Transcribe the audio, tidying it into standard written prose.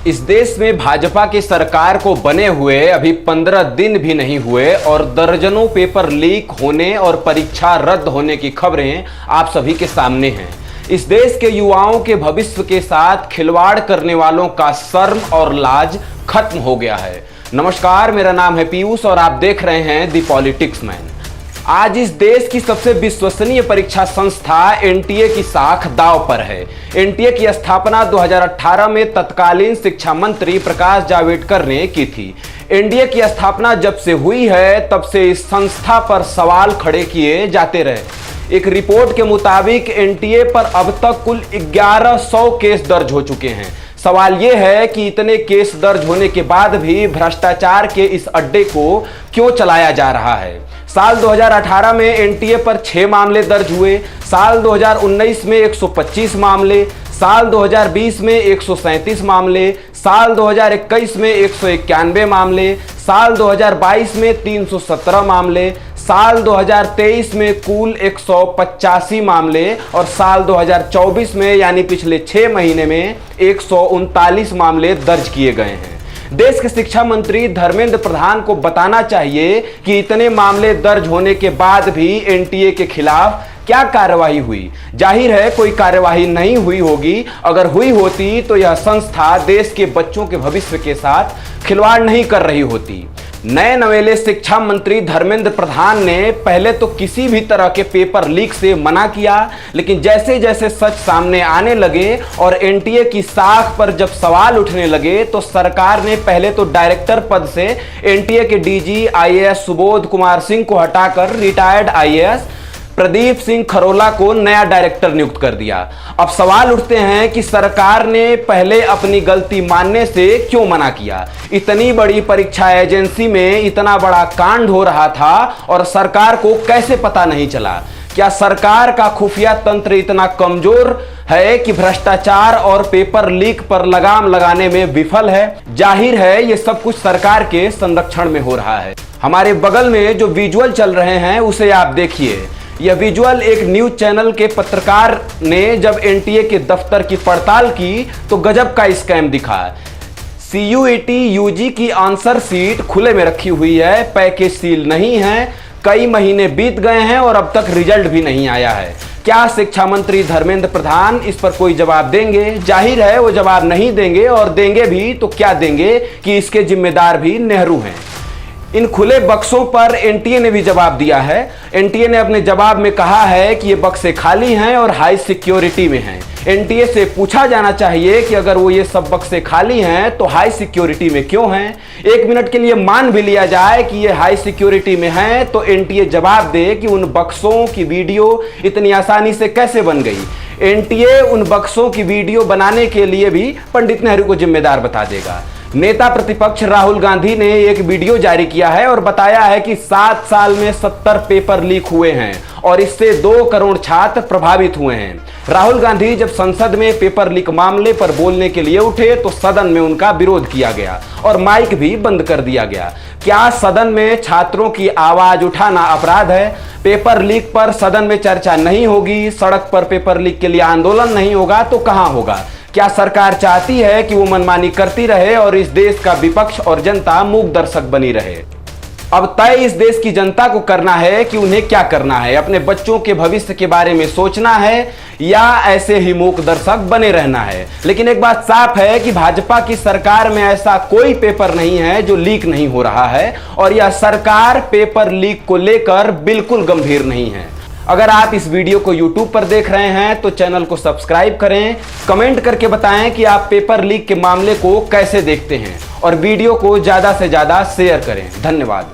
इस देश में भाजपा की सरकार को बने हुए अभी 15 दिन भी नहीं हुए और दर्जनों पेपर लीक होने और परीक्षा रद्द होने की खबरें आप सभी के सामने हैं। इस देश के युवाओं के भविष्य के साथ खिलवाड़ करने वालों का शर्म और लाज खत्म हो गया है। नमस्कार, मेरा नाम है पीयूष और आप देख रहे हैं द पॉलिटिक्स मैन। आज इस देश की सबसे विश्वसनीय परीक्षा संस्था एनटीए की साख दांव पर है। एनटीए की स्थापना 2018 में तत्कालीन शिक्षा मंत्री प्रकाश जावड़ेकर ने की थी। एनडीए की स्थापना जब से हुई है तब से इस संस्था पर सवाल खड़े किए जाते रहे। एक रिपोर्ट के मुताबिक एनटीए पर अब तक कुल 1100 केस दर्ज हो चुके हैं। सवाल यह है कि इतने केस दर्ज होने के बाद भी भ्रष्टाचार के इस अड्डे को क्यों चलाया जा रहा है। साल 2018 में एनटीए पर 6 मामले दर्ज हुए, साल 2019 में 125 मामले, साल 2020 में 137 मामले, साल 2021 में 191 मामले, साल 2022 में 317 मामले, साल 2023 में कुल 185 मामले और साल 2024 में यानी पिछले 6 महीने में 139 मामले दर्ज किए गए हैं। देश के शिक्षा मंत्री धर्मेंद्र प्रधान को बताना चाहिए कि इतने मामले दर्ज होने के बाद भी एनटीए के खिलाफ क्या कार्यवाही हुई। जाहिर है कोई कार्यवाही नहीं हुई होगी। अगर हुई होती तो यह संस्था देश के बच्चों के भविष्य के साथ खिलवाड़ नहीं कर रही होती। नए नवेले शिक्षा मंत्री धर्मेंद्र प्रधान ने पहले तो किसी भी तरह के पेपर लीक से मना किया, लेकिन जैसे जैसे सच सामने आने लगे और एनटीए की साख पर जब सवाल उठने लगे तो सरकार ने पहले तो डायरेक्टर पद से एनटीए के डीजी आईएएस सुबोध कुमार सिंह को हटाकर रिटायर्ड आईएएस प्रदीप सिंह खरोला को नया डायरेक्टर नियुक्त कर दिया। अब सवाल उठते हैं कि सरकार ने पहले अपनी गलती मानने से क्यों मना किया। इतनी बड़ी परीक्षा एजेंसी में इतना बड़ा कांड हो रहा था और सरकार को कैसे पता नहीं चला। क्या सरकार का खुफिया तंत्र इतना कमजोर है कि भ्रष्टाचार और पेपर लीक पर लगाम लगाने में विफल है। जाहिर है ये सब कुछ सरकार के संरक्षण में हो रहा है। हमारे बगल में जो विजुअल चल रहे हैं उसे आप देखिए। यह विजुअल एक न्यूज चैनल के पत्रकार ने जब एनटीए के दफ्तर की पड़ताल की तो गजब का स्कैम दिखा। सीयूईटी यूजी की आंसर शीट खुले में रखी हुई है, पैकेज सील नहीं है, कई महीने बीत गए हैं और अब तक रिजल्ट भी नहीं आया है। क्या शिक्षा मंत्री धर्मेंद्र प्रधान इस पर कोई जवाब देंगे? जाहिर है वो जवाब नहीं देंगे और देंगे भी तो क्या देंगे कि इसके जिम्मेदार भी नेहरू हैं। इन खुले बक्सों पर एनटीए ने भी जवाब दिया है। एनटीए ने अपने जवाब में कहा है कि ये बक्से खाली हैं और हाई सिक्योरिटी में हैं। एनटीए से पूछा जाना चाहिए कि अगर वो ये सब बक्से खाली हैं तो हाई सिक्योरिटी में क्यों हैं। 1 मिनट के लिए मान भी लिया जाए कि ये हाई सिक्योरिटी में हैं तो एनटीए जवाब दे कि उन बक्सों की वीडियो इतनी आसानी से कैसे बन गई। एनटीए उन बक्सों की वीडियो बनाने के लिए भी पंडित नेहरू को जिम्मेदार बता देगा। नेता प्रतिपक्ष राहुल गांधी ने एक वीडियो जारी किया है और बताया है कि 7 साल में 70 पेपर लीक हुए हैं और इससे 2 करोड़ छात्र प्रभावित हुए हैं। राहुल गांधी जब संसद में पेपर लीक मामले पर बोलने के लिए उठे तो सदन में उनका विरोध किया गया और माइक भी बंद कर दिया गया। क्या सदन में छात्रों की आवाज उठाना अपराध है? पेपर लीक पर सदन में चर्चा नहीं होगी, सड़क पर पेपर लीक के लिए आंदोलन नहीं होगा तो कहां होगा? क्या सरकार चाहती है कि वो मनमानी करती रहे और इस देश का विपक्ष और जनता मूक दर्शक बनी रहे? अब तय इस देश की जनता को करना है कि उन्हें क्या करना है। अपने बच्चों के भविष्य के बारे में सोचना है या ऐसे ही मूक दर्शक बने रहना है। लेकिन एक बात साफ है कि भाजपा की सरकार में ऐसा कोई पेपर नहीं है जो लीक नहीं हो रहा है और यह सरकार पेपर लीक को लेकर बिल्कुल गंभीर नहीं है। अगर आप इस वीडियो को YouTube पर देख रहे हैं तो चैनल को सब्सक्राइब करें, कमेंट करके बताएं कि आप पेपर लीक के मामले को कैसे देखते हैं और वीडियो को ज़्यादा से ज़्यादा शेयर करें। धन्यवाद।